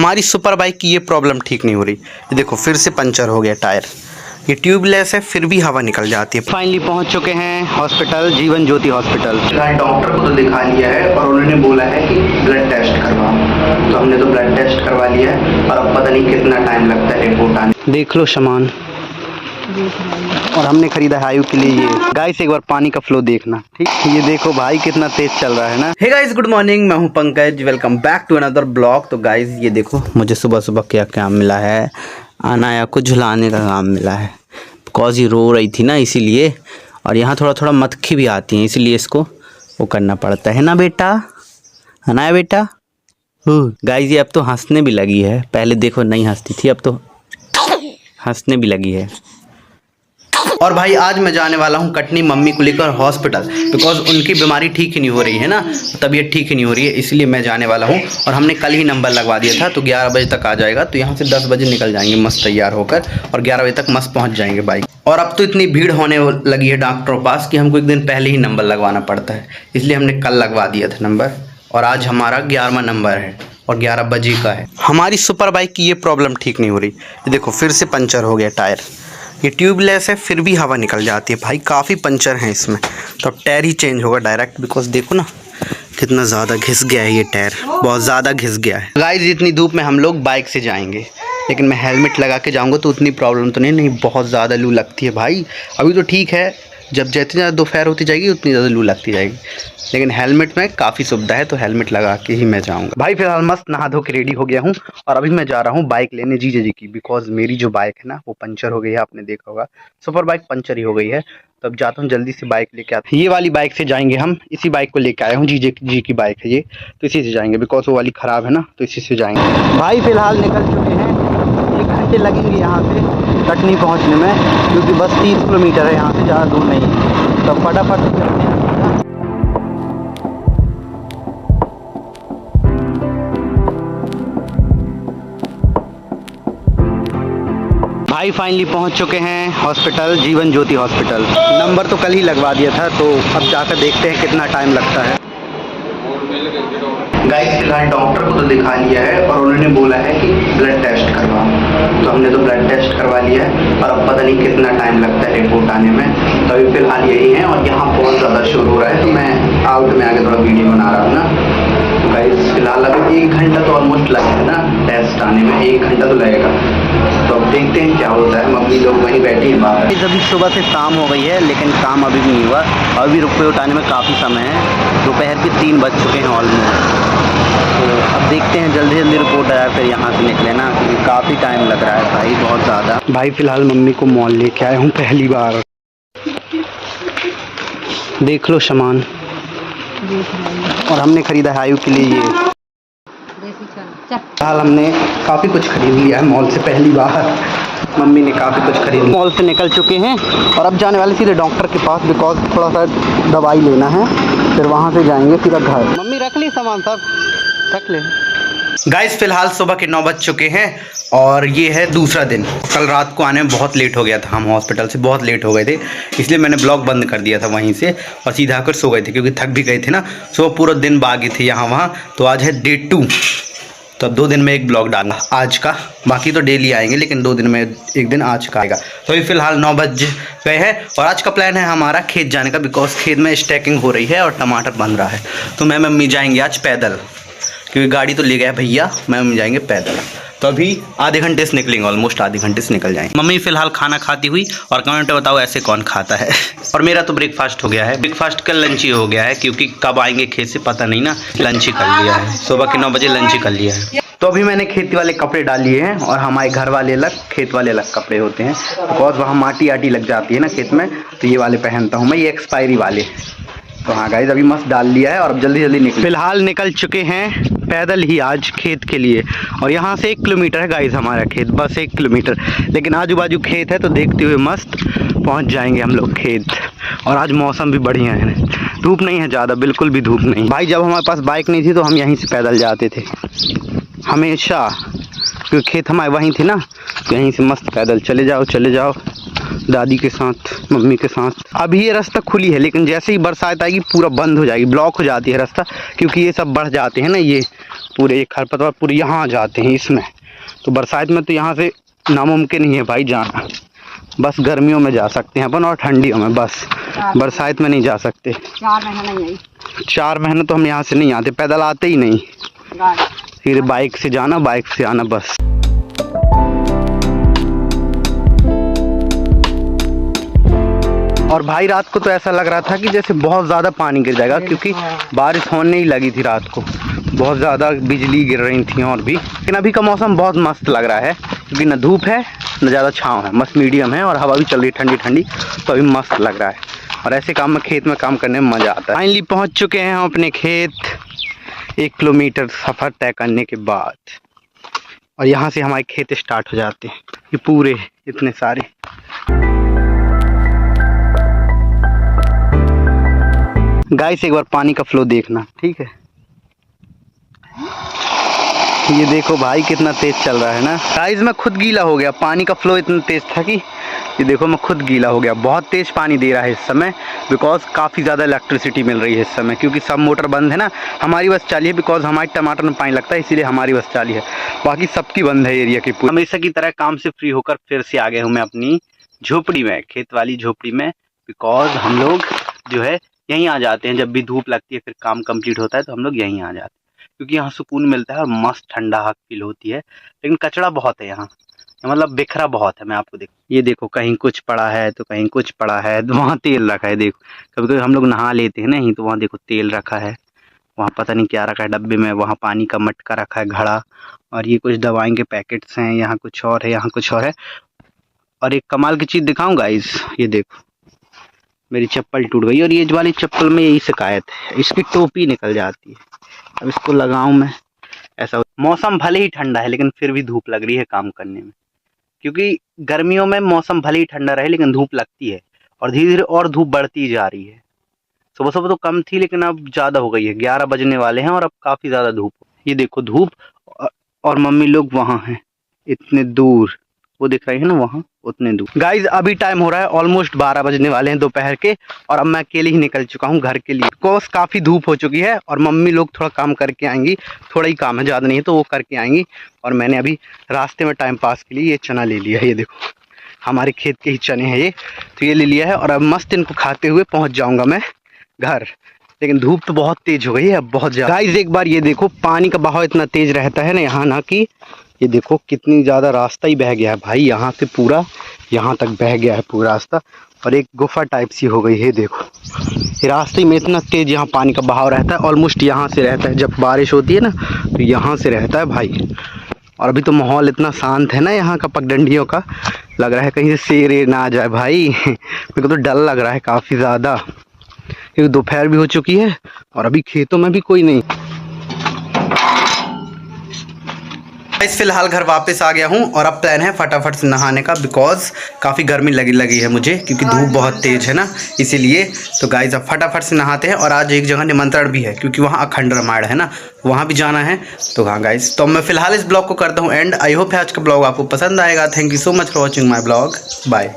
हमारी super bike की ये प्रॉब्लम ठीक नहीं हो रही। ये देखो फिर से पंचर हो गया टायर। ये ट्यूबलेस है फिर भी हवा निकल जाती है। फाइनली पहुंच चुके हैं hospital, Jeevan Jyoti hospital. Doctor को तो दिखा लिया है और उन्होंने बोला है कि ब्लड टेस्ट करवाओ, तो हमने तो ब्लड टेस्ट करवा लिया है और अब पता नहीं कितना टाइम लगता है रिपोर्ट आने। देख लो सामान, और हमने खरीदा है आयु के लिए ये। गाइस एक बार पानी का फ्लो देखना, ठीक। ये देखो भाई कितना तेज चल रहा है ना। हे गाइस गुड मॉर्निंग, मैं हूं Pankaj, welcome back to another blog. तो गाइस ये देखो मुझे सुबह सुबह क्या काम मिला है, अनाया को झुलाने का काम मिला है। बिकॉज ये रो रही थी ना इसीलिए, और यहाँ थोड़ा थोड़ा मक्खी भी आती है इसलिए इसको वो करना पड़ता है ना बेटा, अनाया बेटा। गाइस ये अब तो हंसने भी लगी है, पहले देखो नहीं हंसती थी, अब तो हंसने भी लगी है। और भाई आज मैं जाने वाला हूँ कटनी मम्मी को लेकर हॉस्पिटल, बिकॉज उनकी बीमारी ठीक ही नहीं हो रही है ना, तबीयत ठीक ही नहीं हो रही है, इसलिए मैं जाने वाला हूँ। और हमने कल ही नंबर लगवा दिया था, तो 11 बजे तक आ जाएगा। तो यहाँ से 10 बजे निकल जाएंगे मस्त तैयार होकर, और 11 बजे तक मस्त पहुँच जाएंगे बाइक। और अब तो इतनी भीड़ होने लगी है डॉक्टरों पास कि हमको एक दिन पहले ही नंबर लगवाना पड़ता है, इसलिए हमने कल लगवा दिया था नंबर। और आज हमारा 11वां नंबर है और 11 बजे का है। हमारी सुपर बाइक की ये प्रॉब्लम ठीक नहीं हो रही। ये देखो फिर से पंचर हो गया टायर। ये ट्यूबलेस है फिर भी हवा निकल जाती है भाई, काफ़ी पंचर है इसमें, तो अब टायर ही चेंज होगा डायरेक्ट। बिकॉज देखो ना कितना ज़्यादा घिस गया है ये टायर, बहुत ज़्यादा घिस गया है। गाइस इतनी धूप में हम लोग बाइक से जाएंगे, लेकिन मैं हेलमेट लगा के जाऊँगा तो उतनी प्रॉब्लम तो नहीं बहुत ज़्यादा लू लगती है भाई। अभी तो ठीक है, जब जितनी ज़्यादा दोपहर होती जाएगी उतनी ज़्यादा लू लगती जाएगी, लेकिन हेलमेट में काफ़ी सुविधा है, तो हेलमेट लगा के ही मैं जाऊँगा। भाई फिलहाल मस्त नहा धो के रेडी हो गया हूँ, और अभी मैं जा रहा हूँ बाइक लेने जीजा जी की। बिकॉज मेरी जो बाइक है ना वो पंचर हो गई है, आपने देखा होगा, सुपर बाइक पंचर ही हो गई है। तो अब जाता हूँ जल्दी से बाइक लेके आता हूँ। ये वाली बाइक से जाएंगे हम, इसी बाइक को लेके आया हूँ, जीजे जी की बाइक है ये, तो इसी से जाएंगे। बिकॉज वो वाली ख़राब है ना, तो इसी से जाएंगे। भाई फिलहाल निकल चुके हैं, 1 घंटे लगेंगे यहाँ से कटनी पहुँचने में, क्योंकि बस 30 किलोमीटर है यहाँ से, ज़्यादा दूर नहीं है। तो फटाफट चलते हैं। भाई फाइनली पहुंच चुके हैं hospital, Jeevan Jyoti hospital. Number तो कल ही लगवा दिया था, तो अब जाकर देखते हैं कितना टाइम लगता है। गाइस फिलहाल डॉक्टर को तो दिखा लिया है और उन्होंने बोला है कि ब्लड टेस्ट करवाओ, तो हमने तो ब्लड टेस्ट करवा लिया है और अब पता नहीं कितना टाइम लगता है रिपोर्ट आने में। तो अभी फिलहाल यही है, और यहाँ बहुत ज़्यादा शोर हो रहा है, तो मैं आउट में आके थोड़ा वीडियो बना रहा हूँ ना। तो गाइस फिलहाल अभी 1 घंटा तो ऑलमोस्ट लगेगा ना टेस्ट आने में, 1 घंटा तो लगेगा। तो अब देखते हैं क्या होता है। मम्मी लोग वहीं बैठी हैं बाहर। अभी सुबह से शाम हो गई है, लेकिन काम अभी भी नहीं हुआ, अभी रिपोर्ट आने में काफ़ी समय है। दोपहर के 3 बज चुके हैं ऑलमोस्ट। तो अब देखते हैं जल्दी जल्दी रिपोर्ट आया फिर यहाँ से निकले ना, क्योंकि काफ़ी टाइम लग रहा है भाई, बहुत ज़्यादा। भाई फिलहाल मम्मी को मॉल लेके आया हूँ पहली बार। देख लो सामान, और हमने खरीदा है आयु के लिए ये। फिलहाल हमने काफ़ी कुछ खरीद लिया है मॉल से, पहली बार मम्मी ने काफ़ी कुछ खरीद लिया। मॉल से निकल चुके हैं और अब जाने वाले सीधे डॉक्टर के पास, बिकॉज थोड़ा सा दवाई लेना है, फिर वहाँ से जाएंगे सीधा घर। मम्मी रख ली सामान सब, रख ले। गाइस फिलहाल सुबह के 9 बज चुके हैं और ये है दूसरा दिन। कल रात को आने में बहुत लेट हो गया था, हम हॉस्पिटल से बहुत लेट हो गए थे, इसलिए मैंने ब्लॉग बंद कर दिया था वहीं से और सीधा आकर सो गए थे, क्योंकि थक भी गए थे ना। सुबह पूरा दिन बागी थे यहाँ वहाँ। तो आज है डे 2, तो अब 2 दिन में एक ब्लॉग डाला आज का, बाकी तो डेली आएंगे, लेकिन 2 दिन में एक दिन आज का आएगा। तो अभी फिलहाल 9 बज गए हैं और आज का प्लान है हमारा खेत जाने का, बिकॉज खेत में स्टैकिंग हो रही है और टमाटर बन रहा है। तो मैं मम्मी जाएंगे आज पैदल, क्योंकि गाड़ी तो ले गया भैया, मैं मम्मी जाएंगे पैदल। तो अभी आधे घंटे से निकलेंगे, ऑलमोस्ट आधे घंटे से निकल जाएंगे। मम्मी फिलहाल खाना खाती हुई, और कमेंट में बताओ ऐसे कौन खाता है। और मेरा तो ब्रेकफास्ट हो गया है, ब्रेकफास्ट का लंच ही हो गया है, क्योंकि कब आएंगे खेत से पता नहीं ना, लंच ही कर लिया है, सुबह के 9 बजे लंच ही कर लिया है। तो अभी मैंने खेती वाले कपड़े डाल लिए हैं, और हमारे घर वाले अलग, खेत वाले अलग कपड़े होते हैं, बिकॉज वहाँ माटी आटी लग जाती है ना खेत में, तो ये वाले पहनता हूँ मैं, ये एक्सपायरी वाले। तो हाँ गाइस अभी मस्त डाल लिया है और अब जल्दी जल्दी निकल। फिलहाल निकल चुके हैं पैदल ही आज खेत के लिए, और यहाँ से 1 किलोमीटर है गाइस हमारा खेत, बस 1 किलोमीटर, लेकिन आजू बाजू खेत है, तो देखते हुए मस्त पहुँच जाएंगे हम लोग खेत। और आज मौसम भी बढ़िया है, धूप नहीं है ज़्यादा, बिल्कुल भी धूप नहीं। भाई जब हमारे पास बाइक नहीं थी तो हम यहीं से पैदल जाते थे हमेशा, क्योंकि खेत हमारे वहीं थे ना, तो यहीं से मस्त पैदल चले जाओ दादी के साथ, मम्मी के साथ। अभी ये रास्ता खुली है, लेकिन जैसे ही बरसात आएगी पूरा बंद हो जाएगी, ब्लॉक हो जाती है रास्ता, क्योंकि ये सब बढ़ जाते हैं ना, ये पूरे ये खरपतवार पूरे यहाँ आ जाते हैं इसमें। तो बरसात में तो यहाँ से नामुमकिन ही है भाई जाना, बस गर्मियों में जा सकते हैं अपन और ठंडियों में, बस बरसात में नहीं जा सकते। 4 महीने नहीं आई, 4 महीने तो हम यहाँ से नहीं आते, पैदल आते ही नहीं, फिर बाइक से जाना बाइक से आना बस। और भाई रात को तो ऐसा लग रहा था कि जैसे बहुत ज़्यादा पानी गिर जाएगा, क्योंकि बारिश होने ही लगी थी रात को, बहुत ज़्यादा बिजली गिर रही थी और भी। लेकिन अभी का मौसम बहुत मस्त लग रहा है, क्योंकि न धूप है न ज़्यादा छाँव है, मस्त मीडियम है और हवा भी चल रही ठंडी ठंडी, तो अभी मस्त लग रहा है। और ऐसे काम में खेत में काम करने में मज़ा आता है। फाइनली पहुँच चुके हैं हम अपने खेत, 1 किलोमीटर सफ़र तय करने के बाद, और यहाँ से हमारे खेत स्टार्ट हो जाते हैं, ये पूरे इतने सारे। गाइस एक बार पानी का फ्लो देखना, ठीक है, ये देखो भाई कितना तेज चल रहा है ना। गाइस मैं खुद गीला हो गया, पानी का फ्लो इतना तेज था कि ये देखो मैं खुद गीला हो गया। बहुत तेज पानी दे रहा है इस समय, बिकॉज काफ़ी ज़्यादा इलेक्ट्रिसिटी मिल रही है इस समय, क्योंकि सब मोटर बंद है ना। हमारी बस चाली है, बिकॉज हमारे टमाटर में पानी लगता है, इसीलिए हमारी बस चाली है, बाकी सबकी बंद है एरिया की। हमेशा की तरह काम से फ्री होकर फिर से आ गया हूँ मैं अपनी झोपड़ी में, खेत वाली झोपड़ी में, बिकॉज हम लोग जो है यहीं आ जाते हैं जब भी धूप लगती है, फिर काम कंप्लीट होता है तो हम लोग यहीं आ जाते हैं, क्योंकि यहाँ सुकून मिलता है और मस्त ठंडा हवा फील होती है। लेकिन कचरा बहुत है यहाँ, मतलब बिखरा बहुत है। मैं आपको ये देखो कहीं कुछ पड़ा है तो कहीं कुछ पड़ा है, तो वहाँ तेल रखा है, देखो कभी कभी हम लोग नहा लेते हैं नहीं, तो वहाँ देखो तेल रखा है, वहाँ पता नहीं क्या रखा है डब्बे में, वहाँ पानी का मटका रखा है घड़ा, और ये कुछ दवाई के पैकेट्स हैं, यहाँ कुछ और है, यहाँ कुछ और है। और एक कमाल की चीज़ दिखाऊँ गाइस, ये देखो मेरी चप्पल टूट गई, और ये वाली चप्पल में यही शिकायत है, इसकी टोपी निकल जाती है। अब इसको लगाऊं मैं, ऐसा मौसम भले ही ठंडा है लेकिन फिर भी धूप लग रही है काम करने में, क्योंकि गर्मियों में मौसम भले ही ठंडा रहे लेकिन धूप लगती है, और धीरे धीरे और धूप बढ़ती जा रही है। सुबह सुबह तो कम थी लेकिन अब ज़्यादा हो गई है, 11 बजने वाले हैं और अब काफ़ी ज़्यादा धूप। ये देखो धूप, और मम्मी लोग वहाँ हैं इतने दूर, वो दिख रही है ना वहाँ उतने दूर। गाइज अभी टाइम हो रहा है ऑलमोस्ट 12 बजने वाले हैं दोपहर के, और अब मैं अकेले ही निकल चुका हूँ घर के लिए, बिकॉज काफ़ी धूप हो चुकी है, और मम्मी लोग थोड़ा काम करके आएंगी, थोड़ा ही काम है ज़्यादा नहीं है, तो वो करके आएंगी। और मैंने अभी रास्ते में टाइम पास के लिए ये चना ले लिया है, ये देखो हमारे खेत के ही चने हैं ये, तो ये ले लिया है, और अब मस्त इनको खाते हुए पहुँच जाऊँगा मैं घर। लेकिन धूप तो बहुत तेज़ हो गई है अब, बहुत ज़्यादा। गाइज एक बार ये देखो पानी का बहाव इतना तेज़ रहता है ना यहाँ ना, कि ये देखो कितनी ज़्यादा रास्ता ही बह गया है भाई, यहाँ से पूरा यहाँ तक बह गया है पूरा रास्ता, और एक गुफा टाइप सी हो गई है। देखो ये रास्ते में इतना तेज़ यहाँ पानी का बहाव रहता है, ऑलमोस्ट यहाँ से रहता है, जब बारिश होती है ना तो यहाँ से रहता है भाई। और अभी तो माहौल इतना शांत है ना यहाँ का पगडंडियों का, लग रहा है कहीं से शेर ना आ जाए भाई मेरे को तो डर लग रहा है काफ़ी ज़्यादा, क्योंकि दोपहर भी हो चुकी है और अभी खेतों में भी कोई नहीं। इस फिलहाल घर वापस आ गया हूँ, और अब प्लान है फटाफट से नहाने का, बिकॉज काफ़ी गर्मी लगी है मुझे, क्योंकि धूप बहुत तेज़ है ना इसीलिए। तो गाइस अब फटाफट से नहाते हैं, और आज एक जगह निमंत्रण भी है, क्योंकि वहाँ अखंड रामायण है ना, वहाँ भी जाना है। तो हाँ गाइस, तो मैं फिलहाल इस ब्लॉग को करता हूँ एंड। आई होप आज का ब्लॉग आपको पसंद आएगा। Thank you so much for watching my blog, bye.